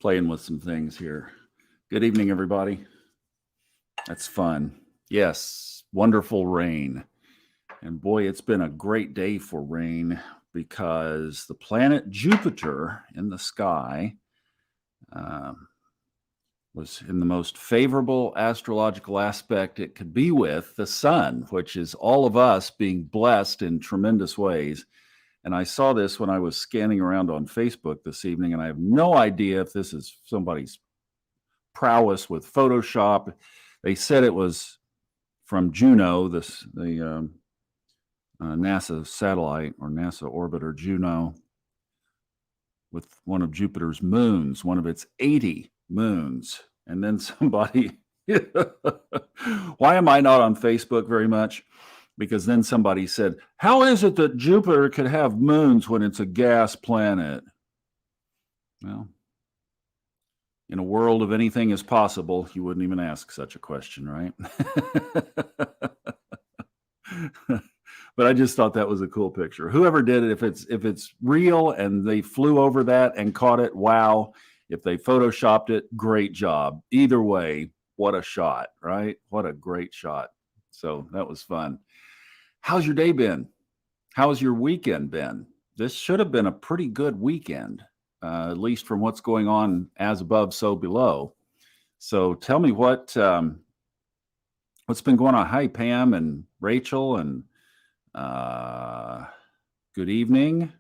playing with some things here. Good evening, everybody. That's fun. Yes, wonderful rain. And boy, it's been a great day for rain because the planet Jupiter in the sky was in the most favorable astrological aspect it could be with the sun, which is all of us being blessed in tremendous ways. And I saw this when I was scanning around on Facebook this evening, and I have no idea if this is somebody's prowess with Photoshop. They said it was from Juno, the NASA satellite or NASA orbiter Juno, with one of Jupiter's moons, one of its 80 moons. And then somebody, why am I not on Facebook very much? Because then somebody said, how is it that Jupiter could have moons when it's a gas planet? Well, in a world of anything is possible, you wouldn't even ask such a question, right? But I just thought that was a cool picture. Whoever did it, if it's real and they flew over that and caught it, wow. If they photoshopped it, great job. Either way, what a shot, right? What a great shot. So that was fun. How's your day been? How's your weekend been? This should have been a pretty good weekend, at least from what's going on as above, so below. So tell me what's been going on. Hi, Pam and Rachel, and good evening.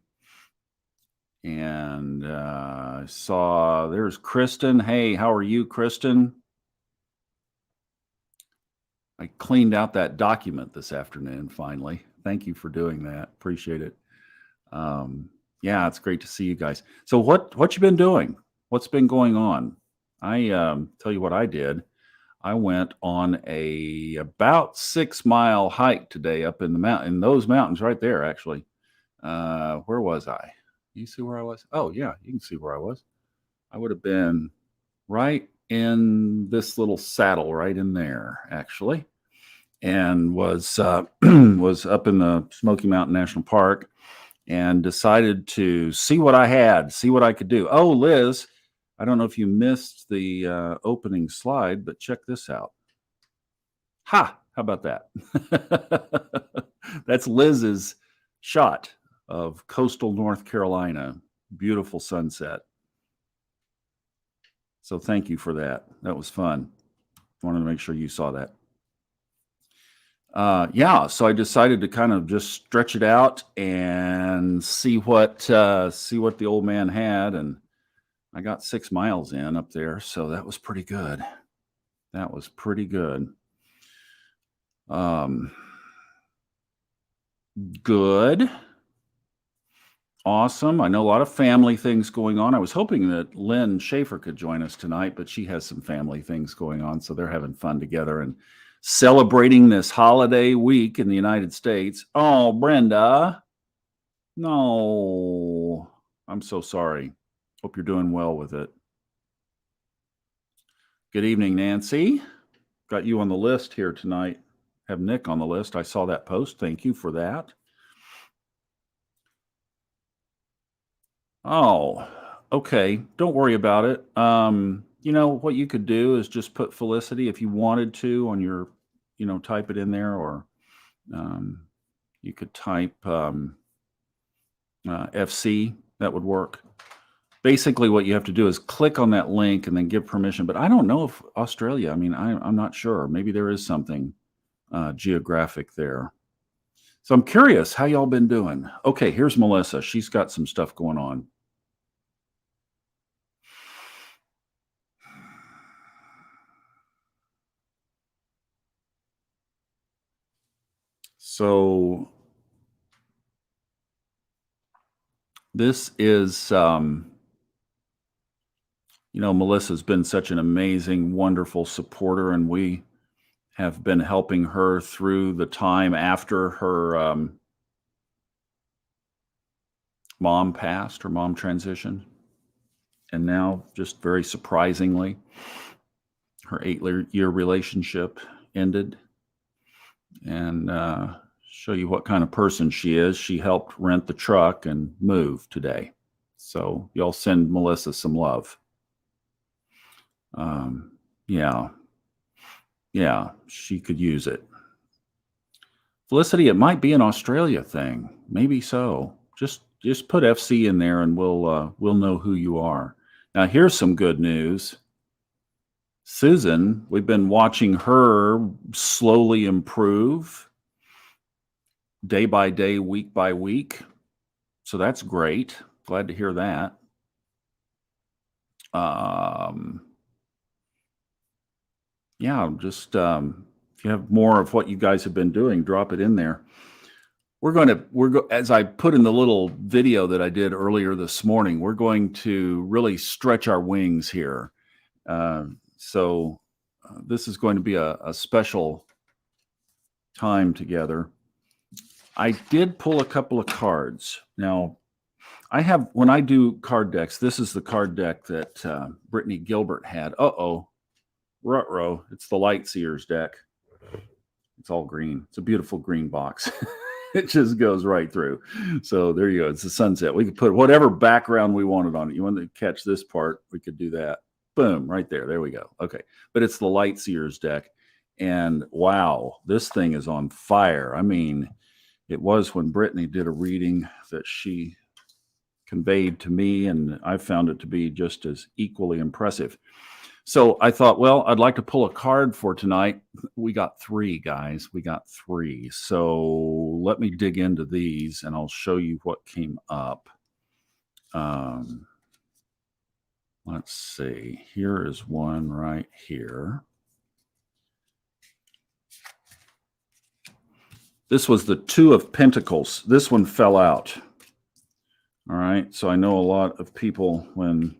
And I saw there's Kristen. Hey, how are you, Kristen? I cleaned out that document this afternoon, finally. Thank you for doing that. Appreciate it. Yeah, it's great to see you guys. So what you been doing? What's been going on? I tell you what I did. I went on a about 6-mile hike today up in the mountain, in those mountains right there, actually. Where was I? You see where I was? Oh, yeah, you can see where I was. I would have been right in this little saddle right in there, actually, and was was up in the Smoky Mountain National Park and decided to see what I had, see what I could do. Oh, Liz, I don't know if you missed the opening slide, but check this out. Ha! How about that? That's Liz's shot of coastal North Carolina. Beautiful sunset. So thank you for that. That was fun. Wanted to make sure you saw that. Yeah, so I decided to kind of just stretch it out and see what the old man had, and I got 6 miles in up there, so that was pretty good. That was pretty good. Good. Awesome. I know a lot of family things going on. I was hoping that Lynn Schaefer could join us tonight, but she has some family things going on, so they're having fun together and celebrating this holiday week in the United States. Oh, Brenda. No, I'm so sorry. Hope you're doing well with it. Good evening, Nancy. Got you on the list here tonight. Have Nick on the list. I saw that post. Thank you for that. Oh, okay. Don't worry about it. You know, what you could do is just put Felicity if you wanted to on your, type it in there, or you could type FC. That would work. Basically, what you have to do is click on that link and then give permission. But I don't know if Australia, I'm not sure. Maybe there is something geographic there. So I'm curious how y'all been doing. Okay, here's Melissa. She's got some stuff going on. So this is, Melissa's been such an amazing, wonderful supporter, and we have been helping her through the time after her mom passed, her mom transitioned. And now, just very surprisingly, her 8-year relationship ended. And show you what kind of person she is. She helped rent the truck and move today. So y'all send Melissa some love. Um, yeah, yeah, she could use it. Felicity, it might be an Australia thing. Maybe so. Just put FC in there and we'll know who you are. Now here's some good news. Susan, we've been watching her slowly improve day by day, week by week. So that's great. Glad to hear that. Um, yeah, just if you have more of what you guys have been doing, drop it in there. As I put in the little video that I did earlier this morning, we're going to really stretch our wings here. So this is going to be a special time together. I did pull a couple of cards. Now, when I do card decks, this is the card deck that Brittany Gilbert had. Ruh-roh, it's the Lightseers deck. It's all green. It's a beautiful green box. It just goes right through. So there you go. It's the sunset. We could put whatever background we wanted on it. You want to catch this part, we could do that. Boom, right there. There we go. Okay. But it's the Lightseers deck. And wow, this thing is on fire. I mean, it was when Brittany did a reading that she conveyed to me, and I found it to be just as equally impressive. So I thought, well, I'd like to pull a card for tonight. We got 3, guys. We got 3. So let me dig into these and I'll show you what came up. Let's see. Here is one right here. This was the 2 of Pentacles. This one fell out. All right. So I know a lot of people, when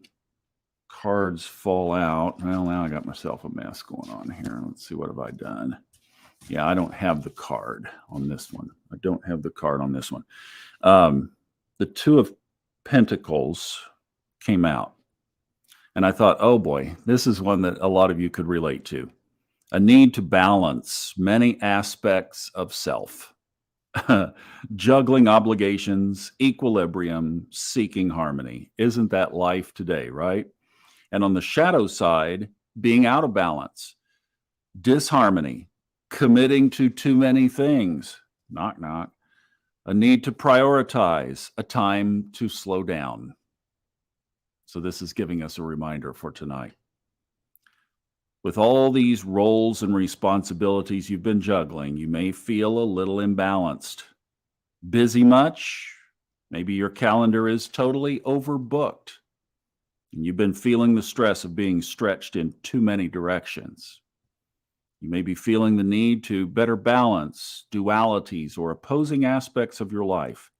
cards fall out. Well, now I got myself a mess going on here. Let's see, what have I done? Yeah, I don't have the card on this one. I don't have the card on this one. The 2 of Pentacles came out. And I thought, oh boy, this is one that a lot of you could relate to. A need to balance many aspects of self. Juggling obligations, equilibrium, seeking harmony. Isn't that life today, right? And on the shadow side, being out of balance, disharmony, committing to too many things, knock, knock, a need to prioritize, a time to slow down. So this is giving us a reminder for tonight. With all these roles and responsibilities you've been juggling, you may feel a little imbalanced. Busy much? Maybe your calendar is totally overbooked. And you've been feeling the stress of being stretched in too many directions. You may be feeling the need to better balance dualities or opposing aspects of your life.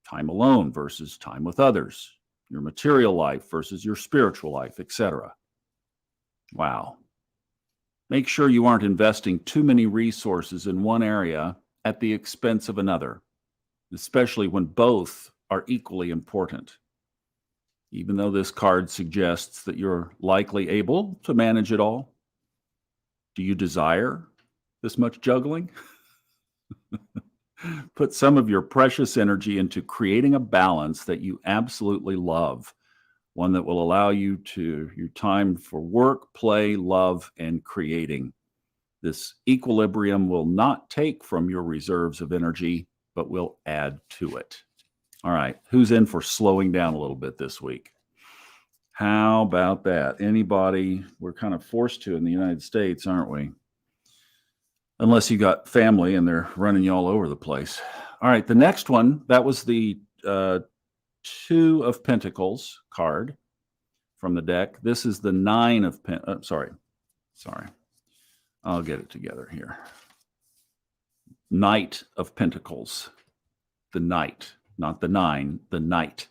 Time alone versus time with others. Your material life versus your spiritual life, etc. Wow. Make sure you aren't investing too many resources in one area at the expense of another, especially when both are equally important. Even though this card suggests that you're likely able to manage it all, do you desire this much juggling? Put some of your precious energy into creating a balance that you absolutely love, one that will allow you your time for work, play, love, and creating. This equilibrium will not take from your reserves of energy, but will add to it. All right, who's in for slowing down a little bit this week? How about that? Anybody? We're kind of forced to in the United States, aren't we? Unless you got family and they're running you all over the place. All right, the next one, that was the 2 of Pentacles card from the deck. This is the 9 of Pentacles. Sorry. I'll get it together here. Knight of Pentacles. The Knight, not the 9, the Knight.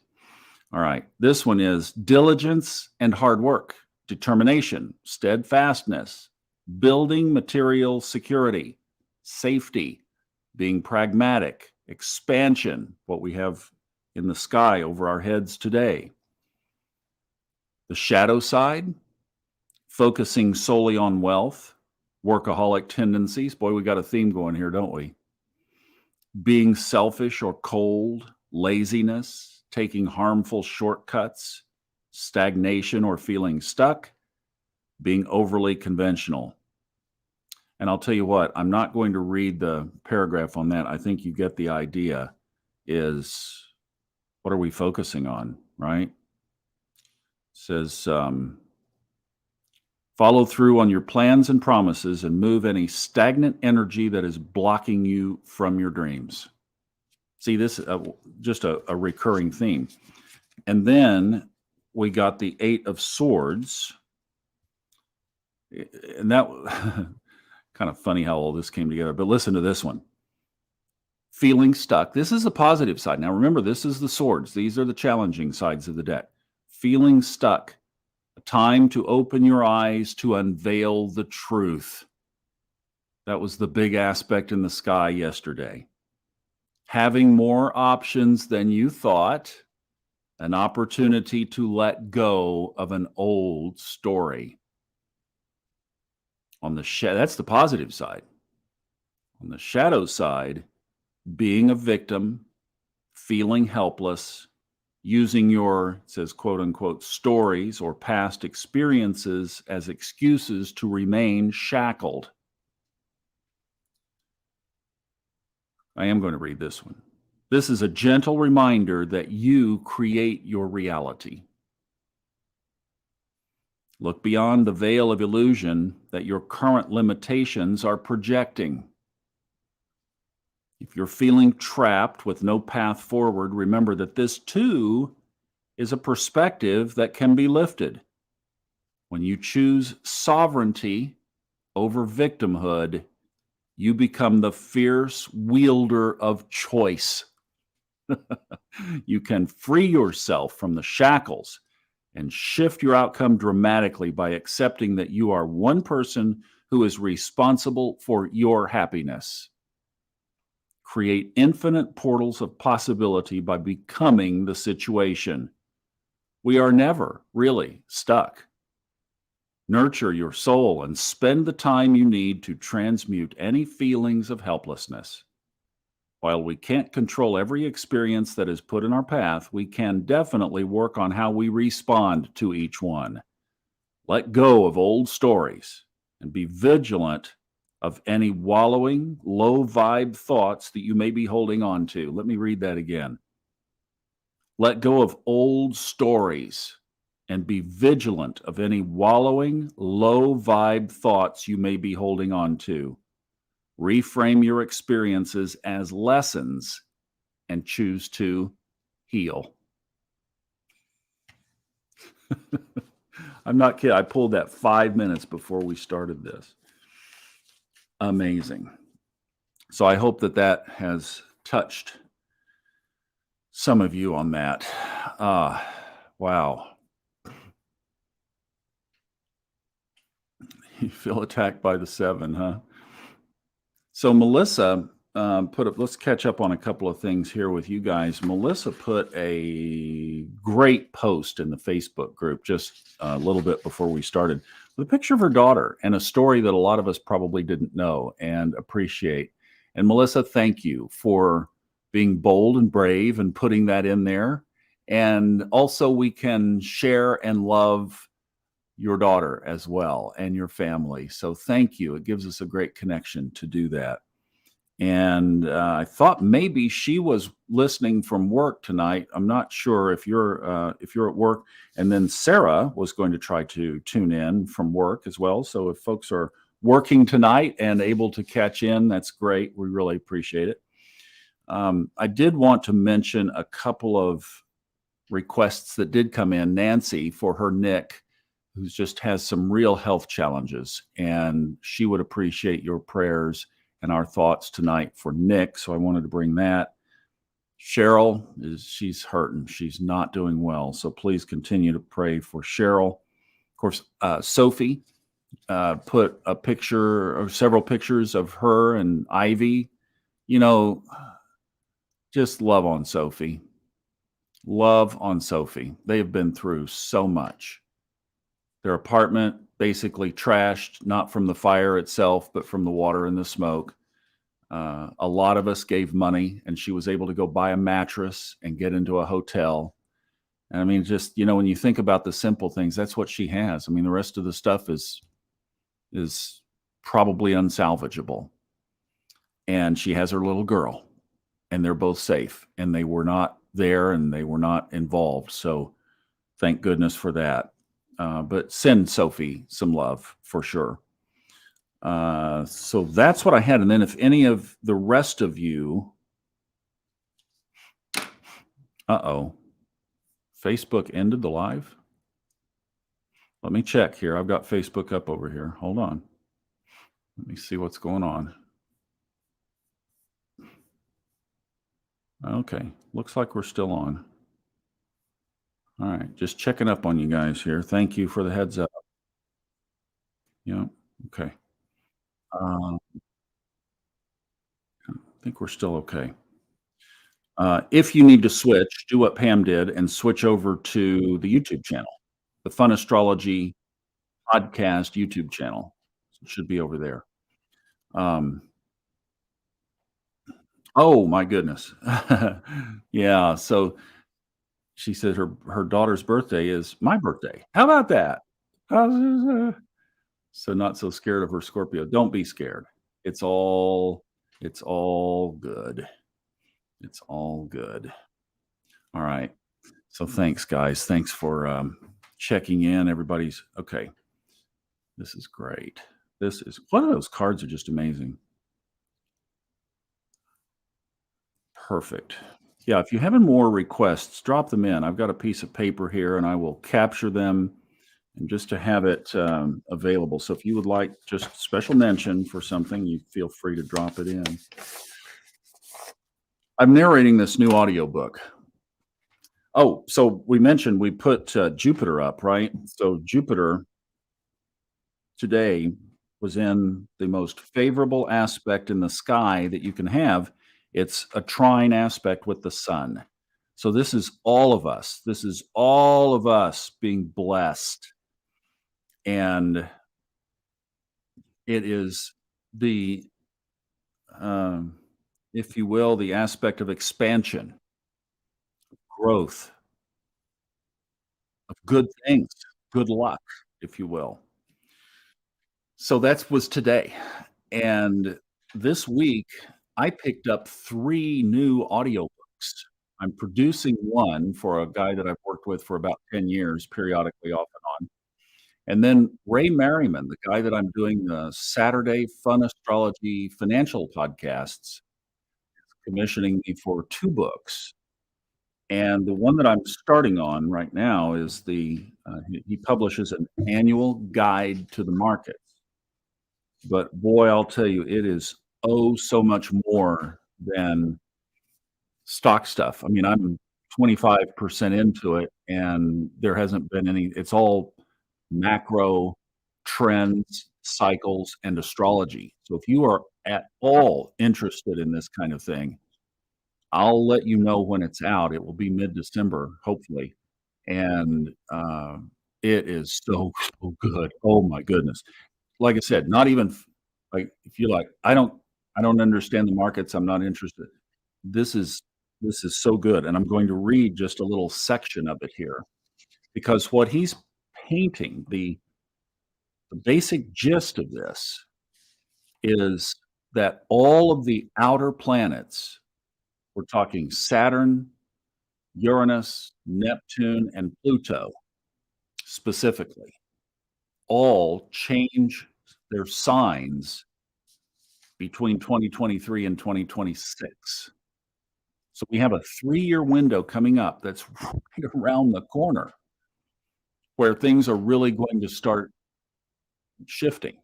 All right. This one is diligence and hard work, determination, steadfastness, building material security, safety, being pragmatic, expansion, what we have in the sky over our heads today. The shadow side, focusing solely on wealth, workaholic tendencies. Boy, we got a theme going here, don't we? Being selfish or cold, laziness, taking harmful shortcuts, stagnation or feeling stuck, being overly conventional. And I'll tell you what, I'm not going to read the paragraph on that. I think you get the idea. Is what are we focusing on, right? It says, follow through on your plans and promises and move any stagnant energy that is blocking you from your dreams. See, this is just a recurring theme. And then we got the Eight of Swords. And that kind of funny how all this came together. But listen to this one. Feeling stuck. This is the positive side. Now, remember, this is the swords. These are the challenging sides of the deck. Feeling stuck. A time to open your eyes to unveil the truth. That was the big aspect in the sky yesterday. Having more options than you thought. An opportunity to let go of an old story. On the that's the positive side. On the shadow side, being a victim, feeling helpless, using your, it says, quote unquote, stories or past experiences as excuses to remain shackled. I am going to read this one. This is a gentle reminder that you create your reality. Look beyond the veil of illusion that your current limitations are projecting. If you're feeling trapped with no path forward, remember that this too is a perspective that can be lifted. When you choose sovereignty over victimhood, you become the fierce wielder of choice. You can free yourself from the shackles and shift your outcome dramatically by accepting that you are one person who is responsible for your happiness. Create infinite portals of possibility by becoming the situation. We are never really stuck. Nurture your soul and spend the time you need to transmute any feelings of helplessness. While we can't control every experience that is put in our path, we can definitely work on how we respond to each one. Let go of old stories and be vigilant of any wallowing, low-vibe thoughts that you may be holding on to. Let me read that again. Let go of old stories and be vigilant of any wallowing, low-vibe thoughts you may be holding on to. Reframe your experiences as lessons and choose to heal. I'm not kidding. I pulled that 5 minutes before we started this. Amazing. So I hope that that has touched some of you on that. Wow. You feel attacked by the 7, huh? So Melissa put up, let's catch up on a couple of things here with you guys. Melissa put a great post in the Facebook group just a little bit before we started with a picture of her daughter and a story that a lot of us probably didn't know and appreciate. And Melissa, thank you for being bold and brave and putting that in there. And also we can share and love your daughter as well and your family. So thank you. It gives us a great connection to do that. And I thought maybe she was listening from work tonight. I'm not sure if you're at work. And then Sarah was going to try to tune in from work as well. So if folks are working tonight and able to catch in, that's great. We really appreciate it. I did want to mention a couple of requests that did come in. Nancy, for her Nick, who just has some real health challenges, and she would appreciate your prayers and our thoughts tonight for Nick. So I wanted to bring that. Cheryl, she's hurting. She's not doing well. So please continue to pray for Cheryl. Of course, Sophie put a picture or several pictures of her and Ivy. You know, just love on Sophie. Love on Sophie. They have been through so much. Their apartment basically trashed, not from the fire itself, but from the water and the smoke. A lot of us gave money, and she was able to go buy a mattress and get into a hotel. And I mean, just, when you think about the simple things, that's what she has. I mean, the rest of the stuff is probably unsalvageable. And she has her little girl, and they're both safe, and they were not there and they were not involved. So thank goodness for that. But send Sophie some love for sure. So that's what I had. And then if any of the rest of you, uh-oh, Facebook ended the live. Let me check here. I've got Facebook up over here. Hold on. Let me see what's going on. Okay. Looks like we're still on. All right. Just checking up on you guys here. Thank you for the heads up. Yeah. Okay. I think we're still okay. If you need to switch, do what Pam did and switch over to the YouTube channel, the Fun Astrology podcast YouTube channel. It should be over there. Um, oh my goodness. Yeah. So she said her daughter's birthday is my birthday. How about that? So not so scared of her Scorpio. Don't be scared. It's all it's all good. It's all good. All right. So thanks, guys. Thanks for checking in. Everybody's okay. This is great. This is one of those cards are just amazing. Perfect. Yeah, if you have any more requests, drop them in. I've got a piece of paper here and I will capture them and just to have it available. So if you would like just special mention for something, you feel free to drop it in. I'm narrating this new audiobook. Oh, so we mentioned we put Jupiter up, right? So Jupiter today was in the most favorable aspect in the sky that you can have. It's a trine aspect with the sun. So this is all of us. This is all of us being blessed. And it is the, um, if you will, the aspect of expansion, growth, of good things, good luck, if you will. So that was today. And this week, I picked up 3 new audiobooks. I'm producing one for a guy that I've worked with for about 10 years, periodically off and on. And then Ray Merriman, the guy that I'm doing the Saturday Fun Astrology financial podcasts, commissioning me for 2 books. And the one that I'm starting on right now is he publishes an annual guide to the markets. But boy, I'll tell you, it is, oh, so much more than stock stuff. I mean, I'm 25% into it, and there hasn't been any it's all macro trends, cycles, and astrology. So if you are at all interested in this kind of thing, I'll let you know when it's out. It will be mid-December, hopefully, and, it is so, so good. Oh my goodness. Like I said, not even like, if you're like, I don't understand the markets, I'm not interested." This is this is so good, and I'm going to read just a little section of it here, because what he's painting, the basic gist of this is that all of the outer planets, we're talking Saturn, Uranus, Neptune, and Pluto specifically, all change their signs between 2023 and 2026. So we have a 3-year window coming up that's right around the corner where things are really going to start shifting.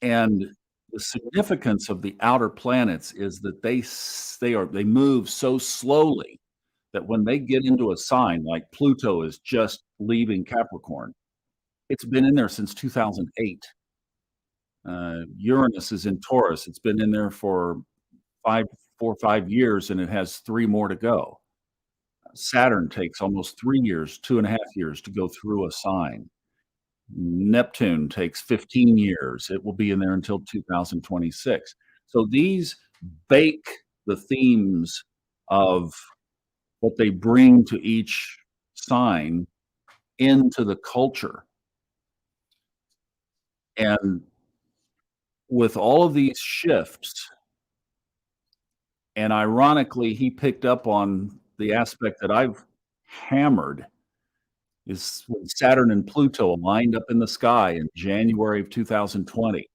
And the significance of the outer planets is that they move so slowly that when they get into a sign, like Pluto is just leaving Capricorn, it's been in there since 2008. Uranus is in Taurus. It's been in there for 4 or 5 years, and it has 3 more to go. Saturn takes almost 3 years, 2.5 years to go through a sign. Neptune takes 15 years. It will be in there until 2026. So these bake the themes of what they bring to each sign into the culture. And with all of these shifts, and ironically, he picked up on the aspect that I've hammered is when Saturn and Pluto aligned up in the sky in January of 2020,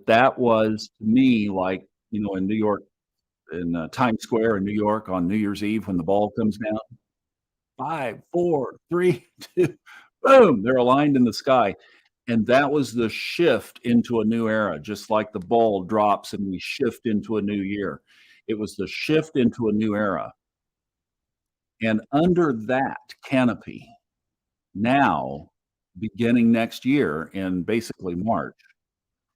that was to me like, in New York, in Times Square in New York on New Year's Eve when the ball comes down, 5, 4, 3, 2, boom, they're aligned in the sky. And that was the shift into a new era, just like the ball drops and we shift into a new year. It was the shift into a new era. And under that canopy, now, beginning next year in basically March,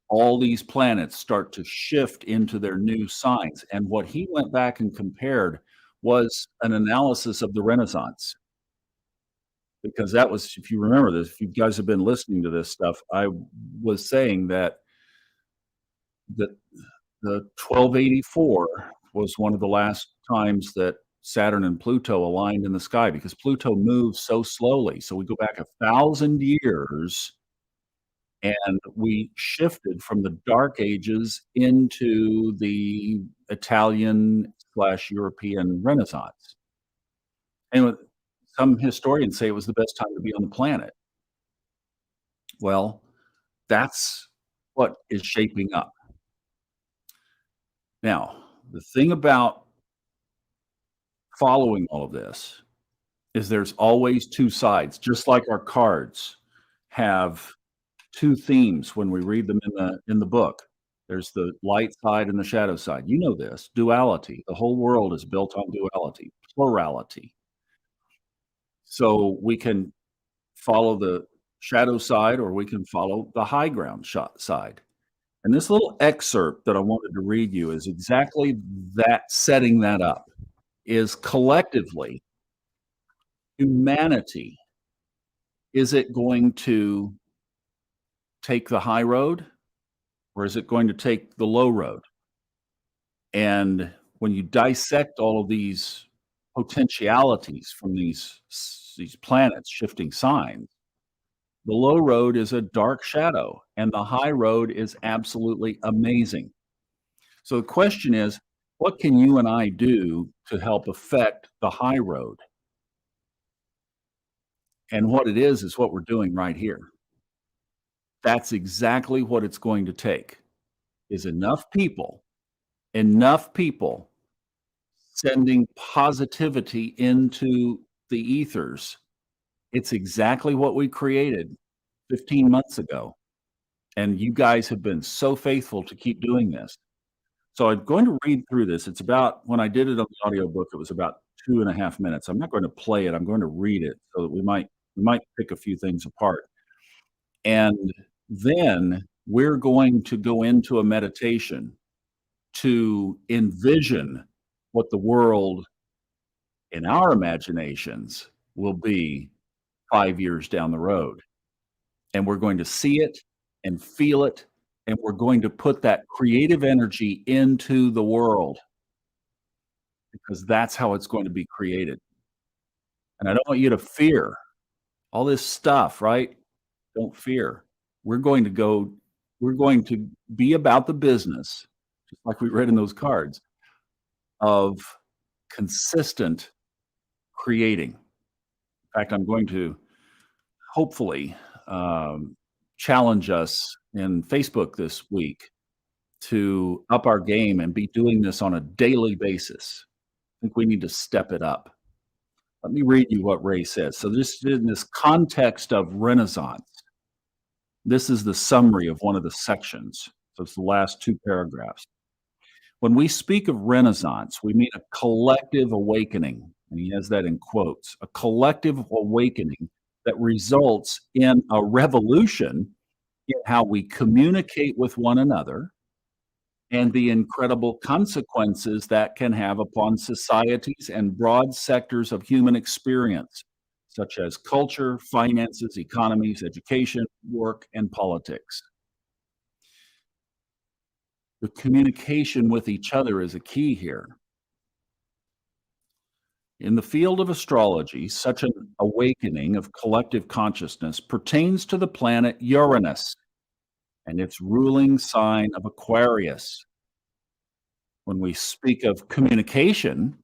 all these planets start to shift into their new signs. And what he went back and compared was an analysis of the Renaissance. Because that was, if you remember this, if you guys have been listening to this stuff, I was saying that the 1284 was one of the last times that Saturn and Pluto aligned in the sky because Pluto moves so slowly. So we go back 1,000 years and we shifted from the Dark Ages into the Italian/European Renaissance. And some historians say it was the best time to be on the planet. Well, that's what is shaping up. Now, the thing about following all of this is there's always two sides, just like our cards have two themes when we read them in the book. There's the light side and the shadow side. You know this, duality. The whole world is built on duality, plurality. So we can follow the shadow side or we can follow the high ground side. And this little excerpt that I wanted to read you is exactly that, setting that up, is collectively humanity, is it going to take the high road or is it going to take the low road? And when you dissect all of these potentialities from these planets shifting signs, the low road is a dark shadow and the high road is absolutely amazing. So the question is, what can you and I do to help affect the high road? And what it is what we're doing right here. That's exactly what it's going to take, is enough people sending positivity into the ethers. It's exactly what we created 15 months ago, and you guys have been so faithful to keep doing this. So I'm going to read through this. It's about, when I did it on the audiobook, it was about 2.5 minutes. I'm not going to play it. I'm going to read it so that we might pick a few things apart. And then we're going to go into a meditation to envision what the world in our imaginations will be 5 years down the road. And we're going to see it and feel it, and we're going to put that creative energy into the world because that's how it's going to be created. And I don't want you to fear all this stuff, right? Don't fear. We're going to go, we're going to be about the business, just like we read in those cards, of consistent creating. In fact, I'm going to hopefully challenge us in Facebook this week to up our game and be doing this on a daily basis. I think we need to step it up. Let me read you what Ray says. So this, in this context of Renaissance, this is the summary of one of the sections. So it's the last two paragraphs. When we speak of Renaissance, we mean a collective awakening, and he has that in quotes, a collective awakening that results in a revolution in how we communicate with one another and the incredible consequences that can have upon societies and broad sectors of human experience, such as culture, finances, economies, education, work, and politics. The communication with each other is a key here. In the field of astrology, such an awakening of collective consciousness pertains to the planet Uranus and its ruling sign of Aquarius. When we speak of communication,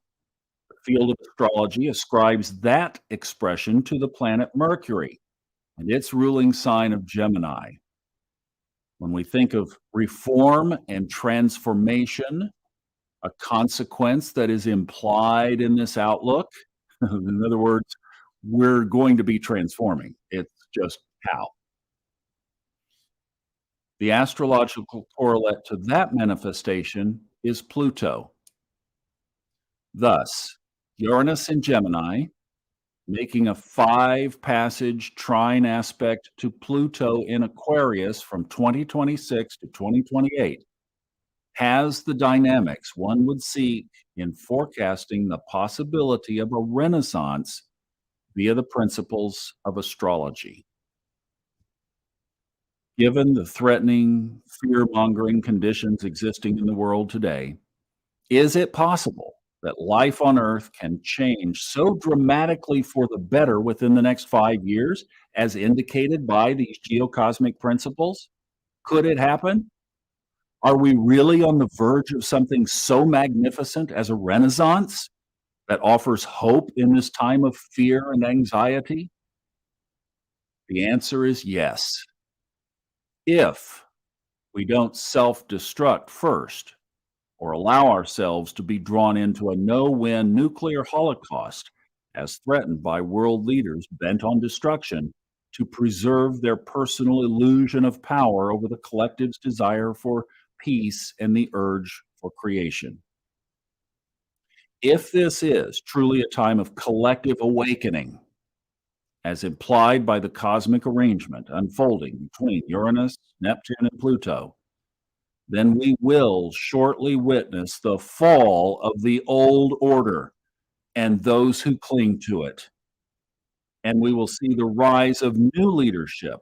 the field of astrology ascribes that expression to the planet Mercury and its ruling sign of Gemini. When we think of reform and transformation, a consequence that is implied in this outlook, in other words, we're going to be transforming. It's just how. The astrological correlate to that manifestation is Pluto. Thus, Uranus in Gemini, making a 5 passage trine aspect to Pluto in Aquarius from 2026 to 2028, has the dynamics one would seek in forecasting the possibility of a renaissance via the principles of astrology. Given the threatening, fear mongering conditions existing in the world today, is it possible that life on Earth can change so dramatically for the better within the next 5 years, as indicated by these geocosmic principles? Could it happen? Are we really on the verge of something so magnificent as a renaissance that offers hope in this time of fear and anxiety? The answer is yes, if we don't self destruct first or allow ourselves to be drawn into a no win nuclear holocaust as threatened by world leaders bent on destruction to preserve their personal illusion of power over the collective's desire for peace and the urge for creation. If this is truly a time of collective awakening, as implied by the cosmic arrangement unfolding between Uranus, Neptune, and Pluto, then we will shortly witness the fall of the old order and those who cling to it. And we will see the rise of new leadership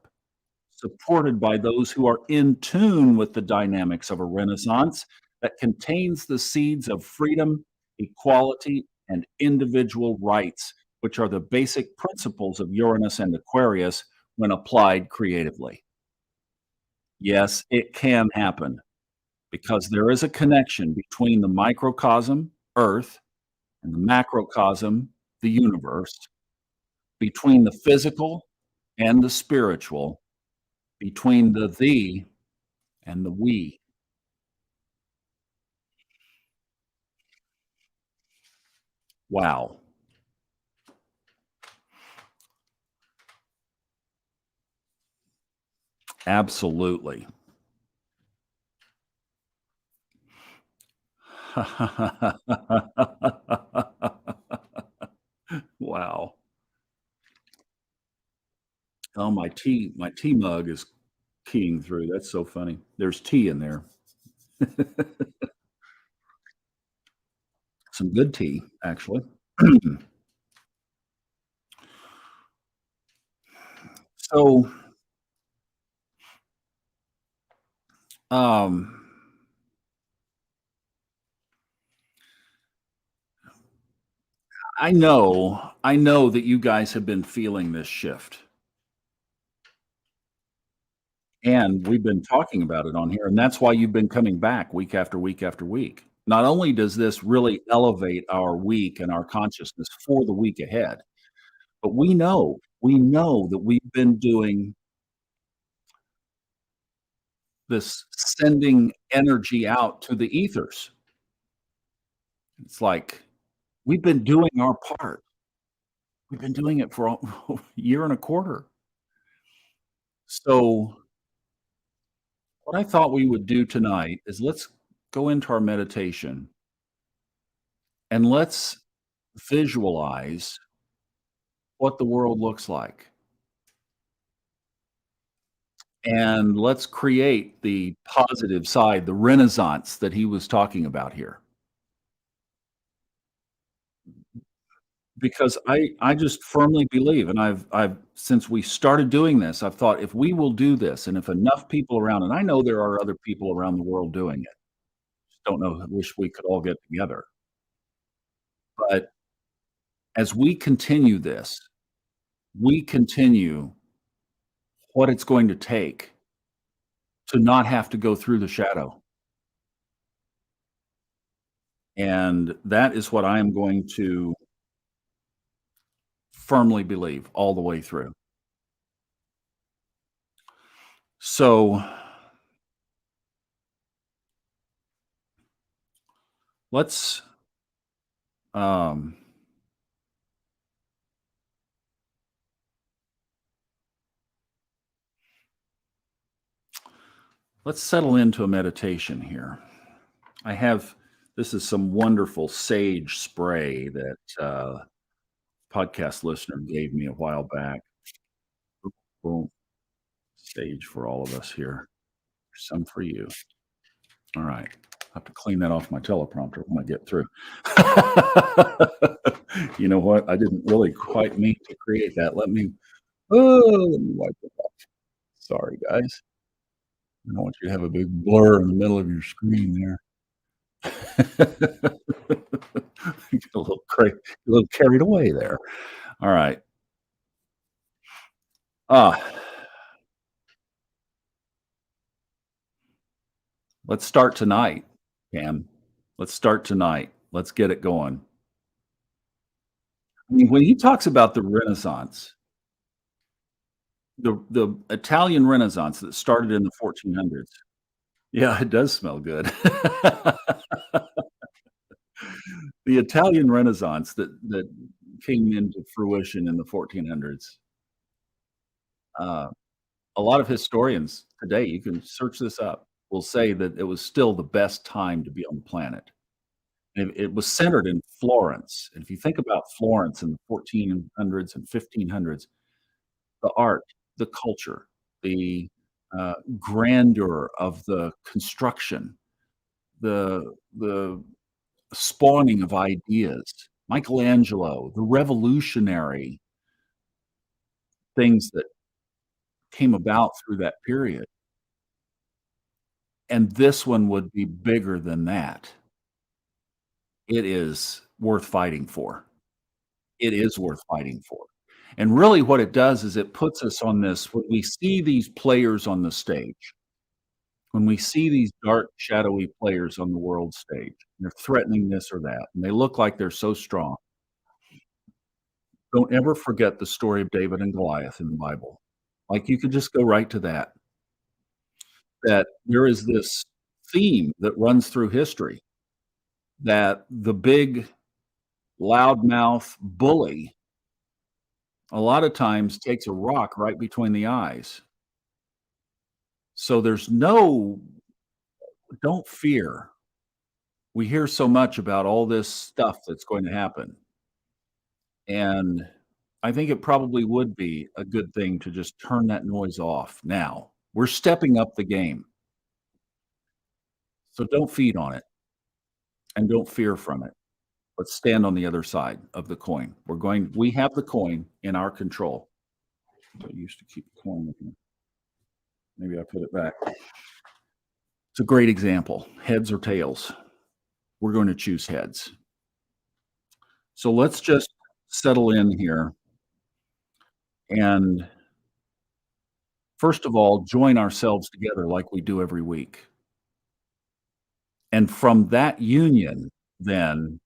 supported by those who are in tune with the dynamics of a renaissance that contains the seeds of freedom, equality, and individual rights, which are the basic principles of Uranus and Aquarius when applied creatively. Yes, it can happen because there is a connection between the microcosm, Earth, and the macrocosm, the universe, between the physical and the spiritual, between the thee and the we. Wow, absolutely. Wow. Oh, my tea mug is keying through. That's so funny. There's tea in there. Some good tea, actually. So, um, I know that you guys have been feeling this shift, and we've been talking about it on here, and that's why you've been coming back week after week after week. Not only does this really elevate our week and our consciousness for the week ahead, but we know that we've been doing this sending energy out to the ethers. It's like we've been doing our part. We've been doing it for a year and a quarter. So, what I thought we would do tonight is let's go into our meditation and let's visualize what the world looks like. And let's create the positive side, the renaissance that he was talking about here. Because I just firmly believe, and I've since we started doing this, I've thought if we will do this, and if enough people around, and I know there are other people around the world doing it, just don't know, wish we could all get together. But As we continue this, we continue what it's going to take to not have to go through the shadow, and that is what I am going to firmly believe all the way through. So, let's, um, let's settle into a meditation here. I have this is some wonderful sage spray that, podcast listener gave me a while back. Boom, sage for all of us here. Some for you. All right. I have to clean that off my teleprompter when I get through. You know what? I didn't really quite mean to create that. Let me wipe it off. Sorry, guys. I don't want you to have a big blur in the middle of your screen there. Get a little carried away there. All right. Ah, let's start tonight, Cam. Let's start tonight. Let's get it going. I mean, when he talks about the Renaissance, the Italian Renaissance that started in the 1400s. Yeah, it does smell good. The Italian Renaissance that came into fruition in the 1400s. Uh, a lot of historians today, you can search this up, will say that it was still the best time to be on the planet. And it was centered in Florence. And if you think about Florence in the 1400s and 1500s, the art, the culture, the, grandeur of the construction, the spawning of ideas, Michelangelo, the revolutionary things that came about through that period, and this one would be bigger than that. It is worth fighting for. It is worth fighting for. And really what it does is it puts us on this when we see these players on the stage, when we see these dark, shadowy players on the world stage, they're threatening this or that, and they look like they're so strong. Don't ever forget the story of David and Goliath in the Bible. Like, you could just go right to that, that there is this theme that runs through history that the big loudmouth bully a lot of times takes a rock right between the eyes. So there's no don't fear. We hear so much about all this stuff that's going to happen, and I think it probably would be a good thing to just turn that noise off now. We're stepping up the game, so don't feed on it and don't fear from it. Let's stand on the other side of the coin. We have the coin in our control. I used to keep the coin with me. Maybe I put it back. It's a great example. Heads or tails. We're going to choose heads. So let's just settle in here and first of all, join ourselves together like we do every week. And from that union, then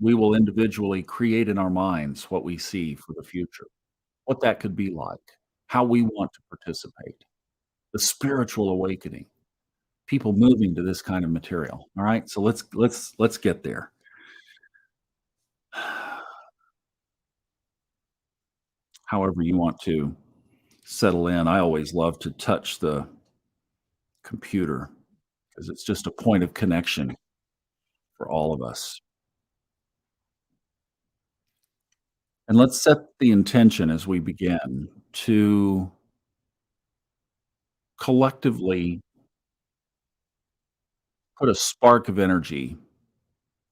we will individually create in our minds what we see for the future, what that could be like, how we want to participate, the spiritual awakening, people moving to this kind of material. All right. So let's get there. However you want to settle in. I always love to touch the computer because it's just a point of connection for all of us. And let's set the intention as we begin to collectively put a spark of energy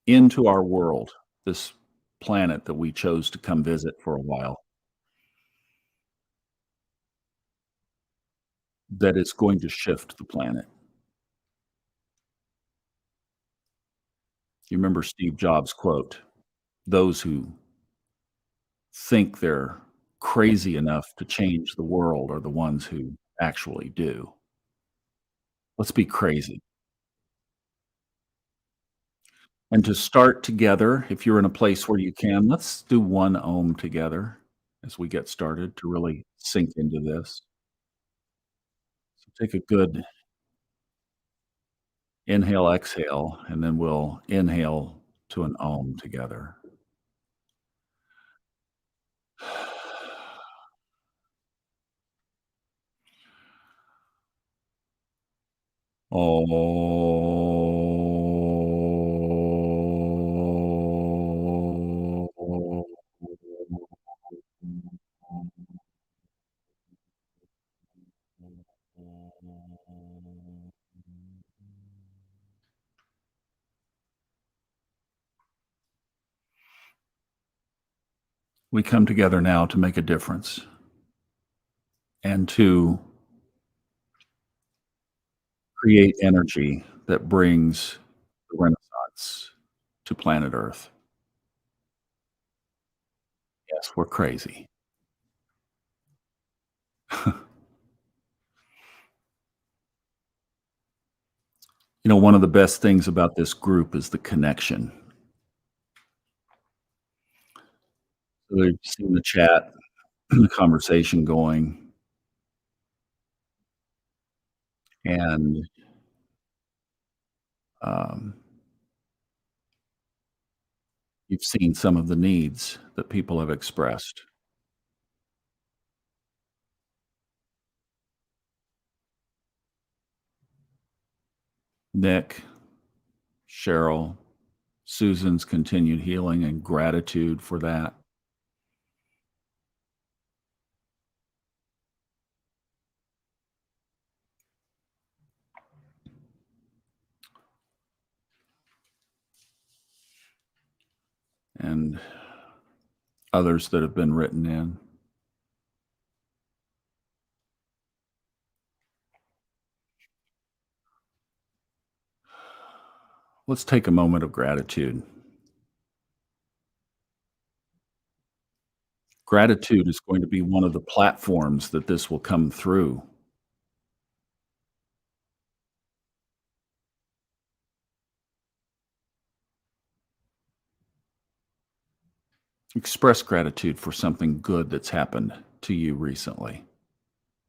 into our world, this planet that we chose to come visit for a while, that is going to shift the planet. You remember Steve Jobs' quote, those who think they're crazy enough to change the world are the ones who actually do. Let's be crazy. And to start together, if you're in a place where you can, let's do one Om together as we get started to really sink into this. So take a good inhale, exhale, and then we'll inhale to an Om together. We come together now to make a difference and to create energy that brings the renaissance to planet Earth. Yes, we're crazy. One of the best things about this group is the connection. So we've seen the chat, the conversation going, and, um, you've seen some of the needs that people have expressed. Nick, Cheryl, Susan's continued healing and gratitude for that. And others that have been written in. Let's take a moment of gratitude. Gratitude is going to be one of the platforms that this will come through. Express gratitude for something good that's happened to you recently,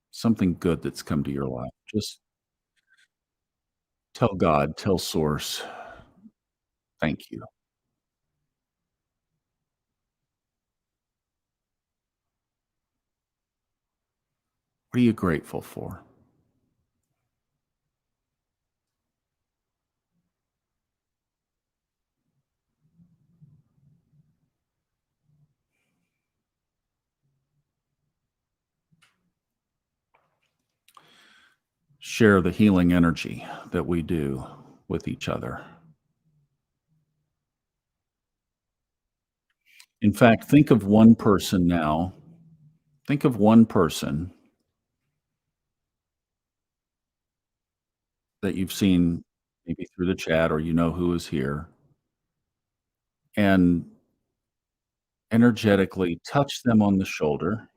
something good that's come to your life. Just tell God, tell Source, thank you. What are you grateful for? Share the healing energy that we do with each other. In fact, think of one person now. Think of one person that you've seen maybe through the chat or who is here, and energetically touch them on the shoulder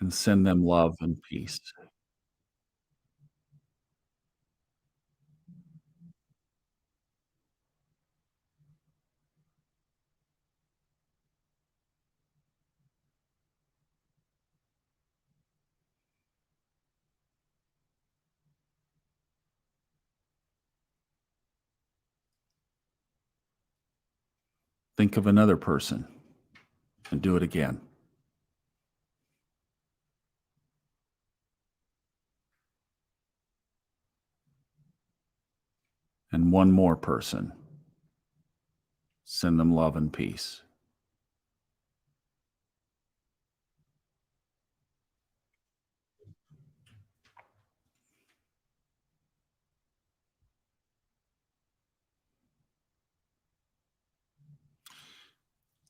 and send them love and peace. Think of another person and do it again. And one more person. Send them love and peace.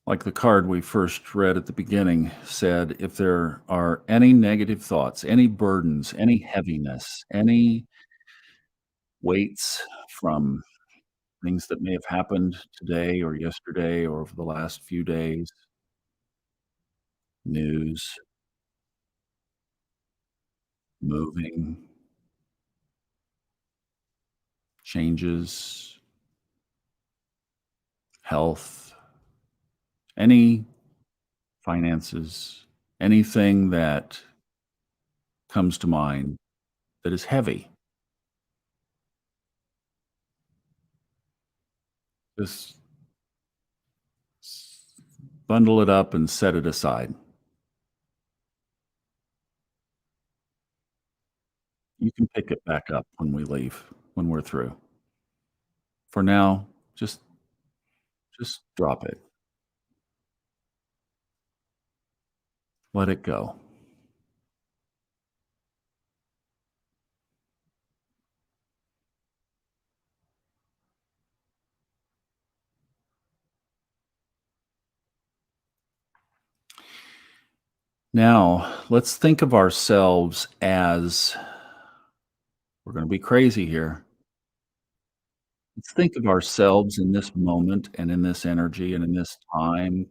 Like the card we first read at the beginning said, if there are any negative thoughts, any burdens, any heaviness, any weights from things that may have happened today or yesterday or over the last few days, news, moving, changes, health, any finances, anything that comes to mind that is heavy. Just bundle it up and set it aside. You can pick it back up when we leave, when we're through. For now, just drop it. Let it go. Now, let's think of ourselves as we're going to be crazy here. Let's think of ourselves in this moment and in this energy and in this time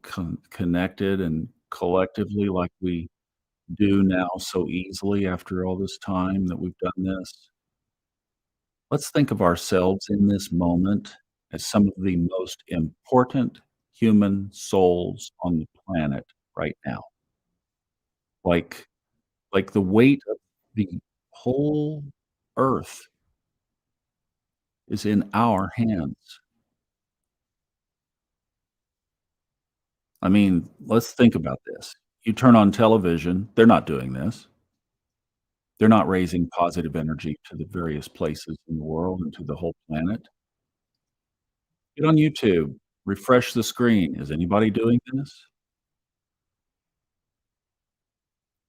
connected and collectively like we do now so easily after all this time that we've done this. Let's think of ourselves in this moment as some of the most important human souls on the planet right now. Like like the weight of the whole earth is in our hands. I mean, let's think about this. You turn on television, they're not doing this. They're not raising positive energy to the various places in the world and to the whole planet. Get on YouTube, refresh the screen. Is anybody doing this?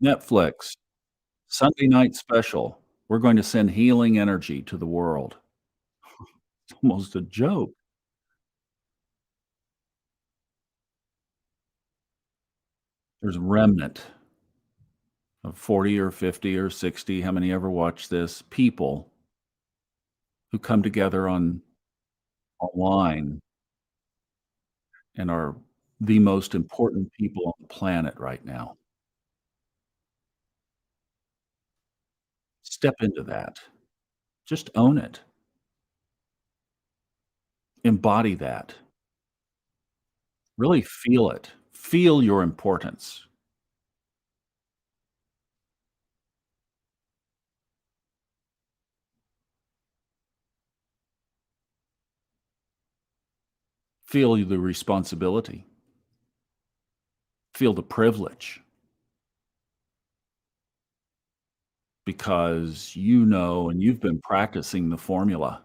Netflix, Sunday night special. We're going to send healing energy to the world. It's almost a joke. There's a remnant of 40 or 50 or 60, how many ever watch this, people who come together on online and are the most important people on the planet right now. Step into that. Just own it. Embody that. Really feel it. Feel your importance. Feel the responsibility. Feel the privilege because you know and you've been practicing the formula.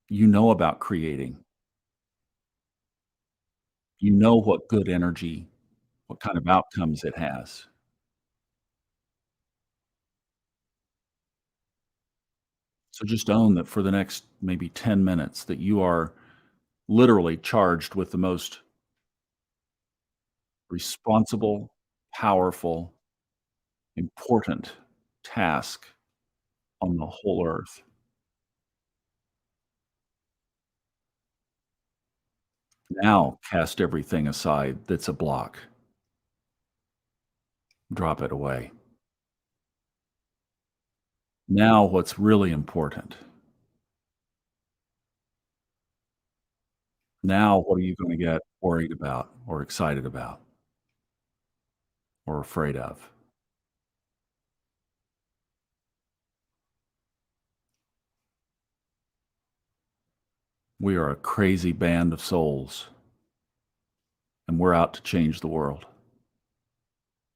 You know about creating. You know what good energy, what kind of outcomes it has. So just own that for the next maybe 10 minutes that you are literally charged with the most responsible, powerful, important task on the whole earth. Now cast everything aside that's a block. Drop it away. Now what's really important? Now what are you gonna get worried about or excited about or afraid of? We are a crazy band of souls, and we're out to change the world.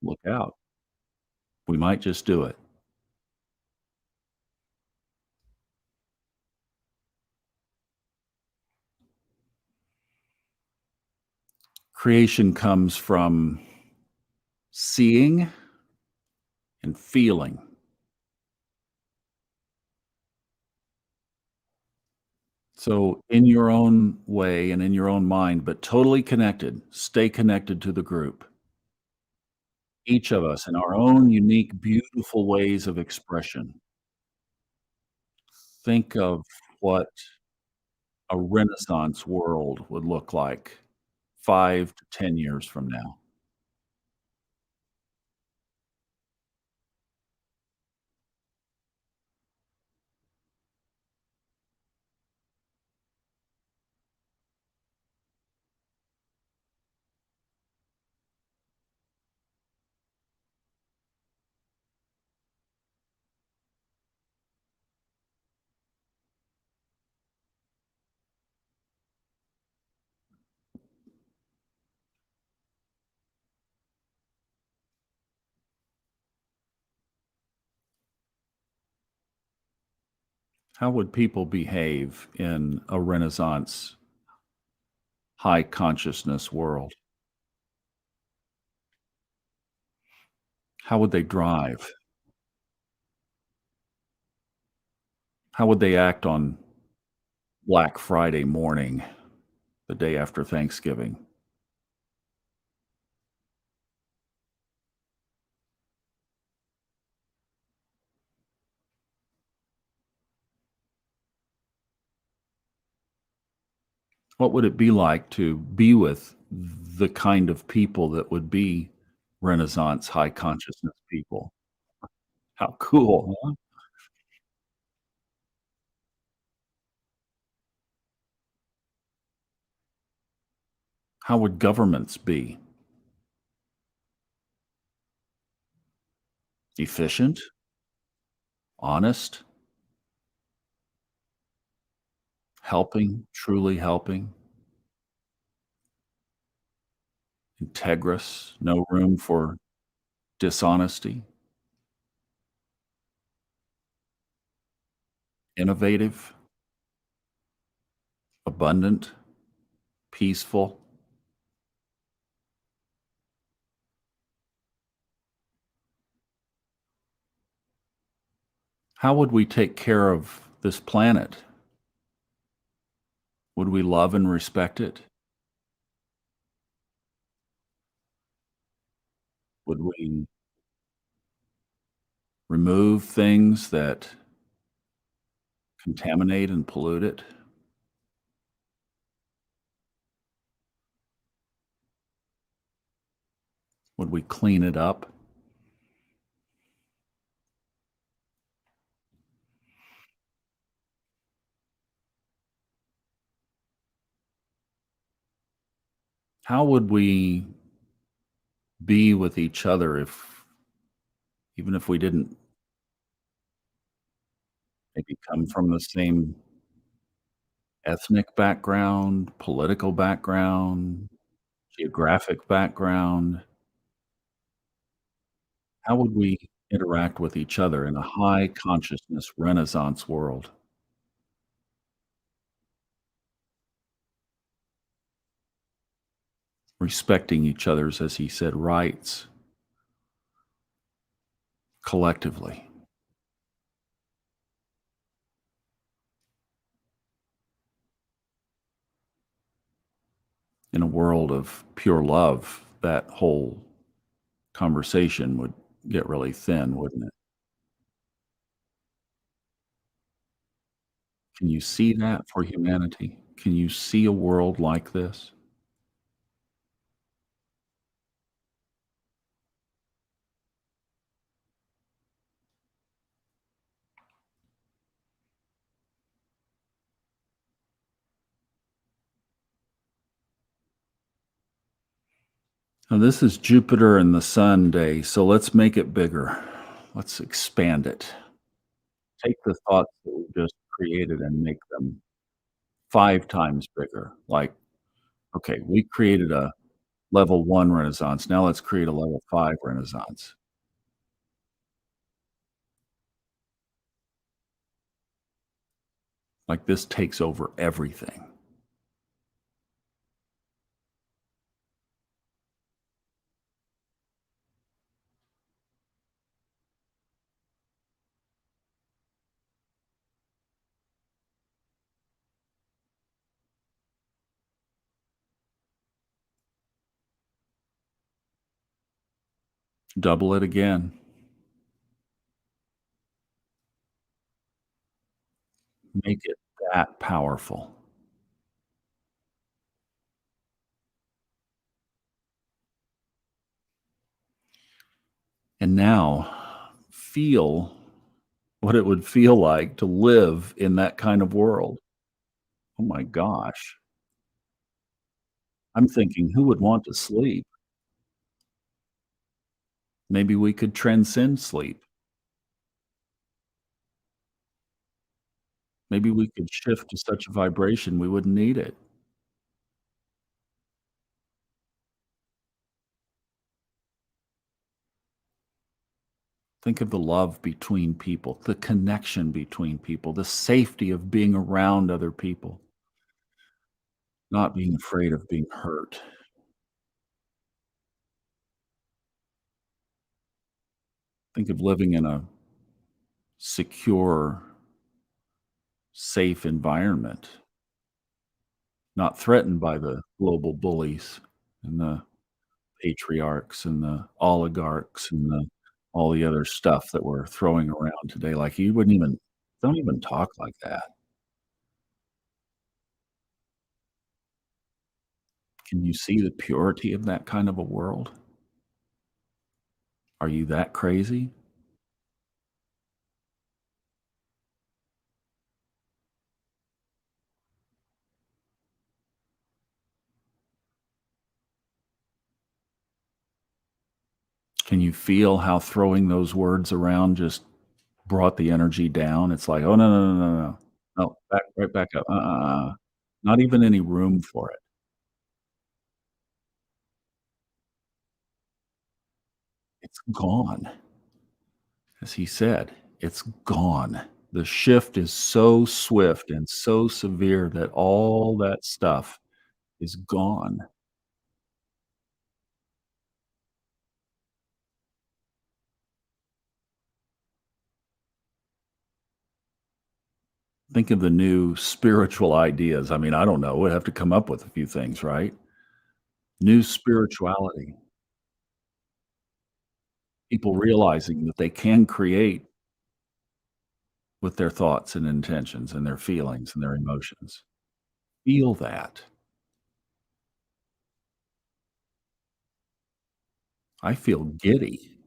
Look out. We might just do it. Creation comes from seeing and feeling. So, in your own way and in your own mind, but totally connected, stay connected to the group. Each of us in our own unique, beautiful ways of expression. Think of what a Renaissance world would look like 5 to 10 years from now? How would people behave in a Renaissance high consciousness world? How would they drive? How would they act on Black Friday morning, the day after Thanksgiving? What would it be like to be with the kind of people that would be Renaissance high consciousness people? How cool, huh? How would governments be? Efficient? Honest? Helping? Truly helping? Integrous? No room for dishonesty? Innovative? Abundant? Peaceful? How would we take care of this planet? Would we love and respect it? Would we remove things that contaminate and pollute it? Would we clean it up? How would we be with each other if even if we didn't maybe come from the same ethnic background, political background, geographic background? How would we interact with each other in a high consciousness Renaissance world, respecting each other's, as he said, rights collectively in a world of pure love? That whole conversation would get really thin, wouldn't it? Can you see that for humanity? Can you see a world like this? Now, this is Jupiter and the Sun day, so let's make it bigger. Let's expand it. Take the thoughts that we just created and make them 5 times bigger. Like, okay, we created a level 1 renaissance. Now let's create a level 5 renaissance. Like, this takes over everything. Double it again. Make it that powerful. And now feel what it would feel like to live in that kind of world. Oh my gosh. I'm thinking, who would want to sleep? Maybe we could transcend sleep. Maybe we could shift to such a vibration we wouldn't need it. Think of the love between people, the connection between people, the safety of being around other people, not being afraid of being hurt. Think of living in a secure, safe environment, not threatened by the global bullies and the patriarchs and the oligarchs and all the other stuff that we're throwing around today. Like, you wouldn't even don't even talk like that. Can you see the purity of that kind of a world? Are you that crazy? Can you feel how throwing those words around just brought the energy down? It's like, "Oh, no, no, no, no, no. No, back right back up. Not even any room for it." It's gone. As he said, it's gone. The shift is so swift and so severe that all that stuff is gone. Think of the new spiritual ideas. I mean, I don't know. We'd have to come up with a few things, right? New spirituality, people realizing that they can create with their thoughts and intentions and their feelings and their emotions. Feel that. I feel giddy.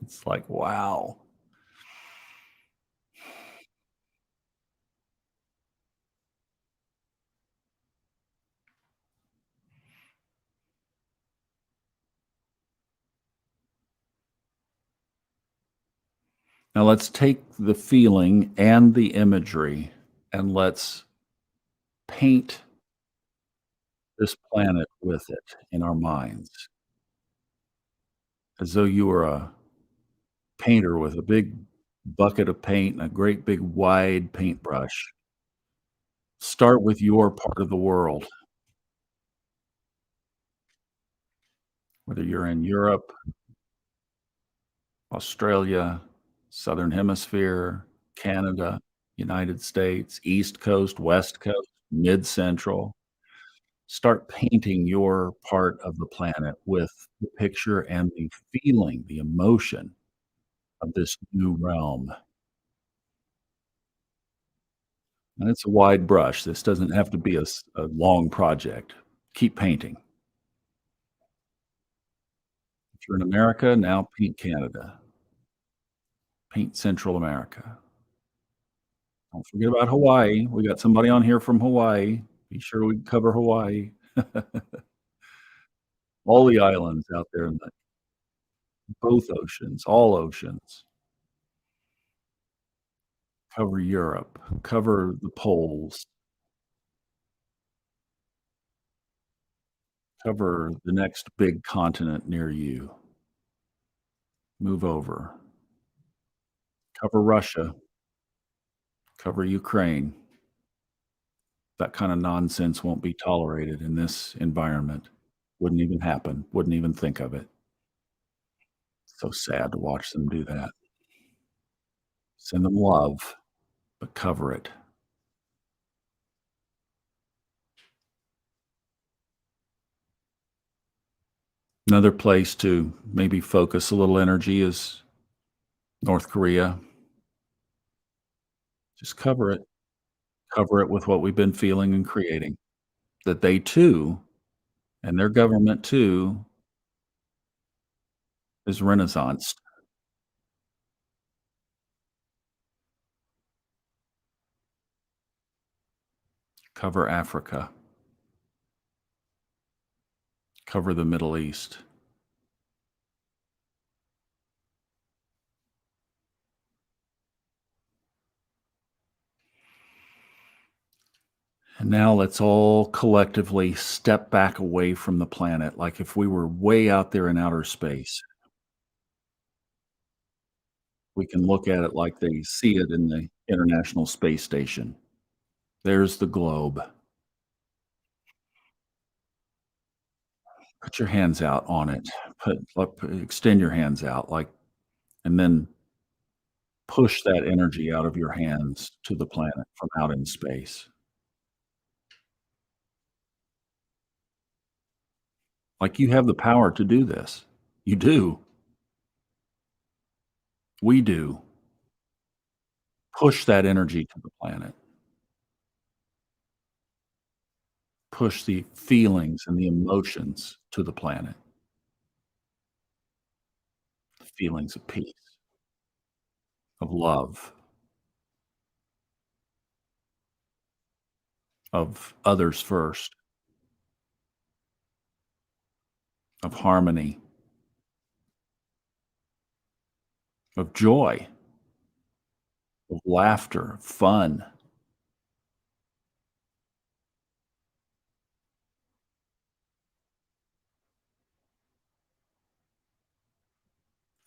It's like, wow. Now let's take the feeling and the imagery and let's paint this planet with it in our minds as though you were a painter with a big bucket of paint and a great big wide paintbrush. Start with your part of the world, whether you're in Europe, Australia, Southern Hemisphere, Canada, United States, East Coast, West Coast, Mid Central. Start painting your part of the planet with the picture and the feeling, the emotion of this new realm. And it's a wide brush. This doesn't have to be a long project. Keep painting. If you're in America, now paint Canada, paint Central America. Don't forget about Hawaii. We got somebody on here from Hawaii. Be sure we cover Hawaii. All the islands out there in the both oceans, all oceans. Cover Europe, cover the poles, cover the next big continent near you. Move over. Cover Russia, cover Ukraine. That kind of nonsense won't be tolerated in this environment. Wouldn't even happen, wouldn't even think of it. So sad to watch them do that. Send them love, but cover it. Another place to maybe focus a little energy is North Korea. Just cover it with what we've been feeling and creating. That they too, and their government too, is renaissance. Cover Africa, cover the Middle East. And now let's all collectively step back away from the planet, like if we were way out there in outer space. We can look at it like they see it in the International Space Station. There's the globe. Put your hands out on it. Extend your hands out, like, and then push that energy out of your hands to the planet from out in space. Like, you have the power to do this. You do. We do. Push that energy to the planet. Push the feelings and the emotions to the planet. The feelings of peace, of love, of others first, of harmony, of joy, of laughter, fun.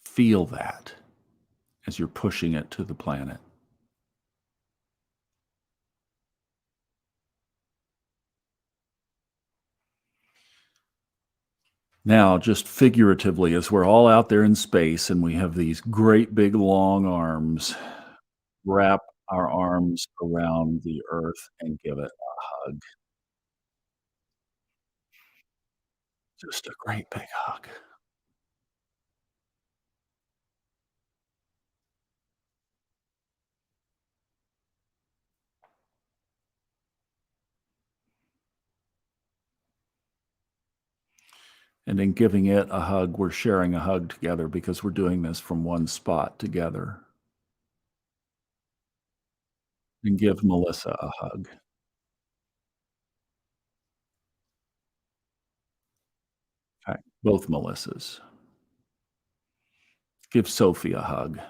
Feel that as you're pushing it to the planet. Now, just figuratively, as we're all out there in space and we have these great big long arms, wrap our arms around the earth and give it a hug. Just a great big hug. And in giving it a hug, we're sharing a hug together because we're doing this from one spot together. And give Melissa a hug. In fact, both Melissas. Give Sophie a hug.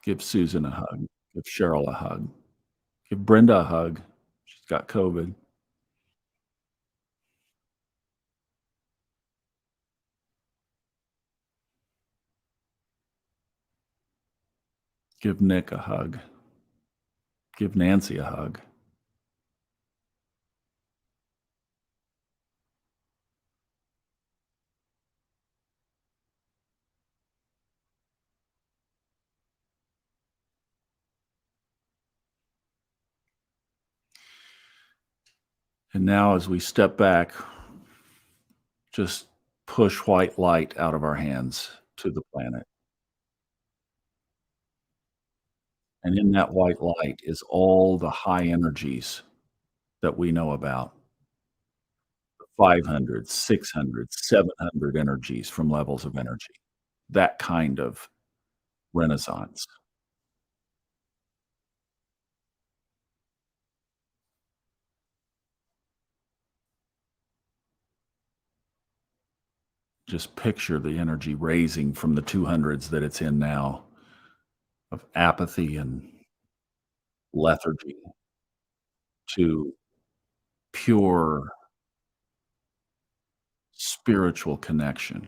Give Susan a hug. Give Cheryl a hug. Give Brenda a hug. She's got COVID. Give Nick a hug. Give Nancy a hug. And now, as we step back, just push white light out of our hands to the planet. And in that white light is all the high energies that we know about. 500, 600, 700 energies from levels of energy. That kind of renaissance. Just picture the energy raising from the 200s that it's in now of apathy and lethargy to pure spiritual connection.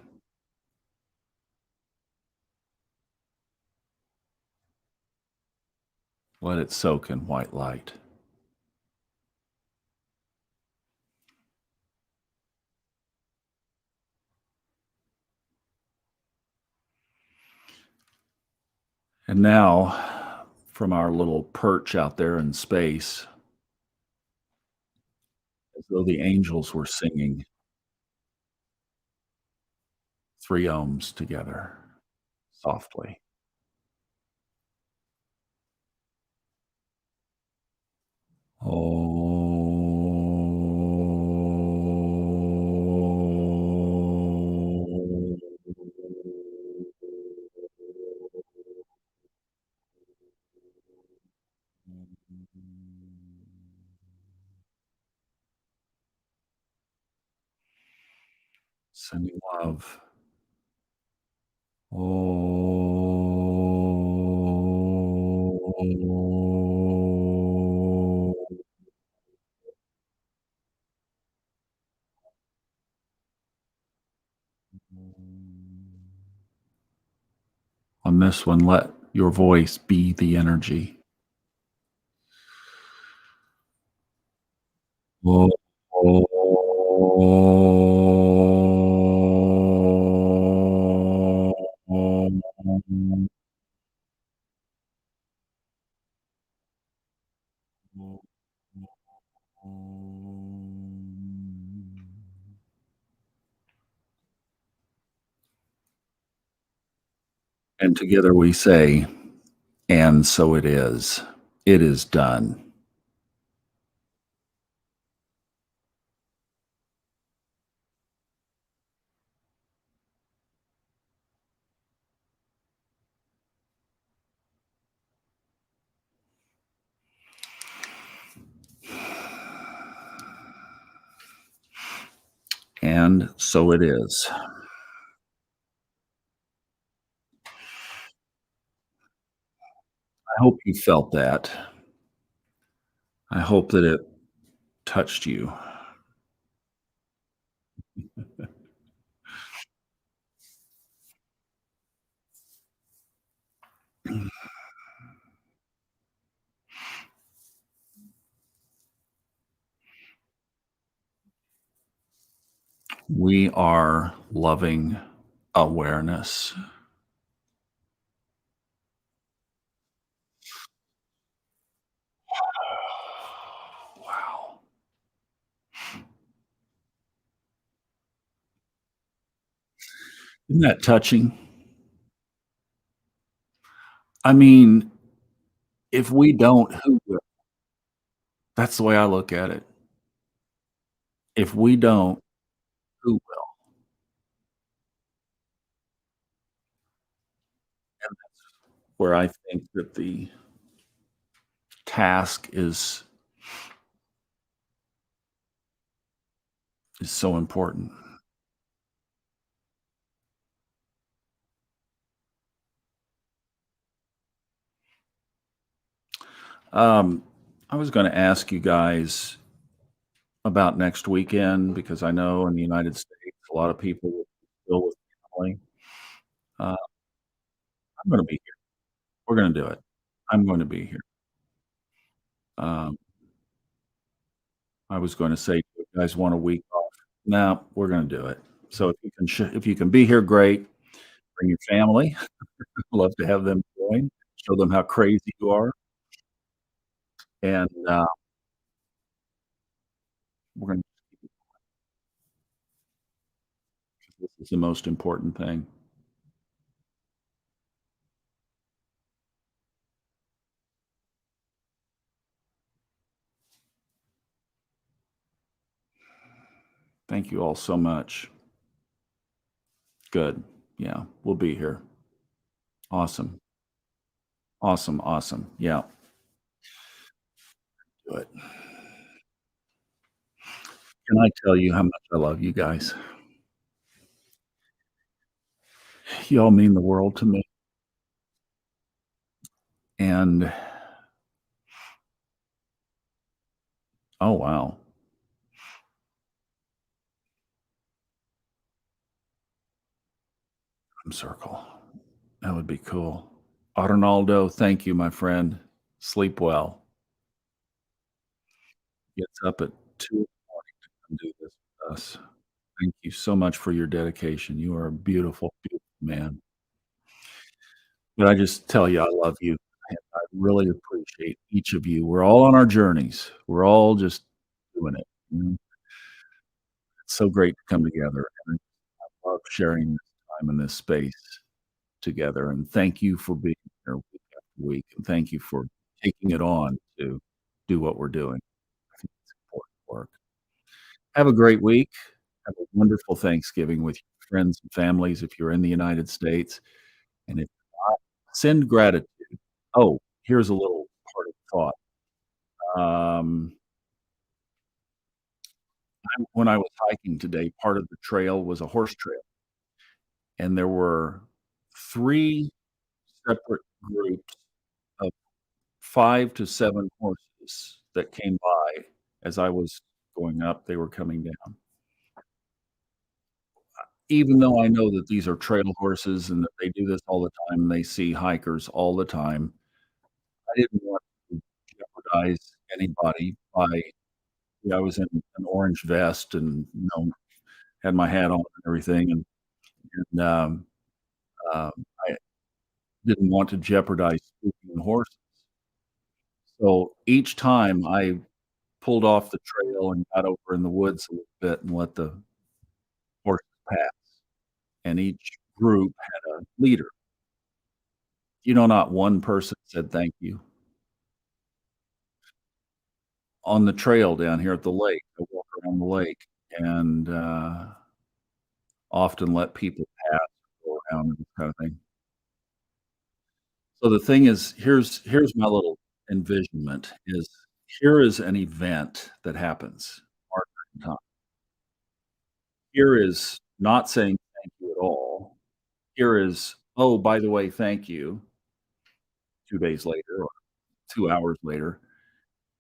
Let it soak in white light. And now, from our little perch out there in space, as though the angels were singing 3 ohms together softly. Oh. Sending love. Oh. On this one, let your voice be the energy. Oh. And together we say, "And so it is. It is done." And so it is. I hope you felt that. I hope that it touched you. We are loving awareness. Wow. Isn't that touching? I mean, if we don't, who will? That's the way I look at it. If we don't, who will? And where I think that the task is so important. Um, I was gonna ask you guys about next weekend because I know in the United States, a lot of people will be still with family. I'm gonna be here. We're gonna do it. I'm going to be here. Um, I was gonna say, "Do you guys want a week off?" No, we're gonna do it. So if you can be here, great. Bring your family. Love to have them join. Show them how crazy you are, and, we're gonna this is the most important thing. Thank you all so much. Good. Yeah, we'll be here. Awesome. Awesome, awesome. Yeah, do it. Can I tell you how much I love you guys? You all mean the world to me, and oh, wow. Circle. That would be cool. Arnaldo, thank you, my friend. Sleep well. Gets up at 2 and do this with us. Thank you so much for your dedication. You are a beautiful, beautiful man. But I just tell you I love you, and I really appreciate each of you. We're all on our journeys. We're all just doing it, you know? It's so great to come together, and I love sharing this time in this space together, and thank you for being here week after week, and thank you for taking it on to do what we're doing. I think it's important work. Have a great week. Have a wonderful Thanksgiving with your friends and families if you're in the United States, and if not, send gratitude. Oh, here's a little part of thought. when I was hiking today, part of the trail was a horse trail, and there were 3 separate groups of 5 to 7 horses that came by as I was going up, they were coming down. Even though I know that these are trail horses and that they do this all the time and they see hikers all the time, I didn't want to jeopardize anybody by yeah, I was in an orange vest and, had my hat on and everything, and um, I didn't want to jeopardize spooking the horses. So each time I pulled off the trail and got over in the woods a little bit and let the horses pass, and each group had a leader. Not one person said thank you. On the trail down here at the lake, I walk around the lake and, often let people pass, go around and kind of thing. So the thing is, here's my little envisionment is here is an event that happens, marker in time. Here is not saying thank you at all. Here is, "Oh, by the way, thank you," 2 days later or 2 hours later.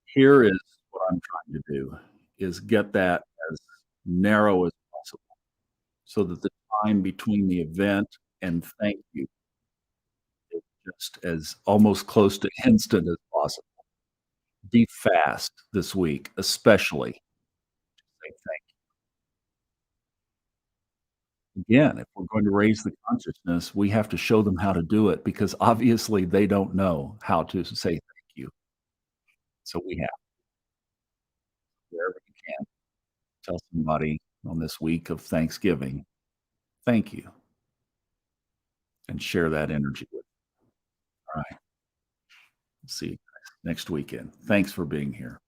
Here is what I'm trying to do, is get that as narrow as possible so that the time between the event and thank you is just as almost close to instant as possible. Be fast this week, especially. Say thank Again, if we're going to raise the consciousness, we have to show them how to do it because obviously they don't know how to say thank you. So we have wherever you can, tell somebody on this week of Thanksgiving, "Thank you," and share that energy with them. All right. See you guys next weekend. Thanks for being here.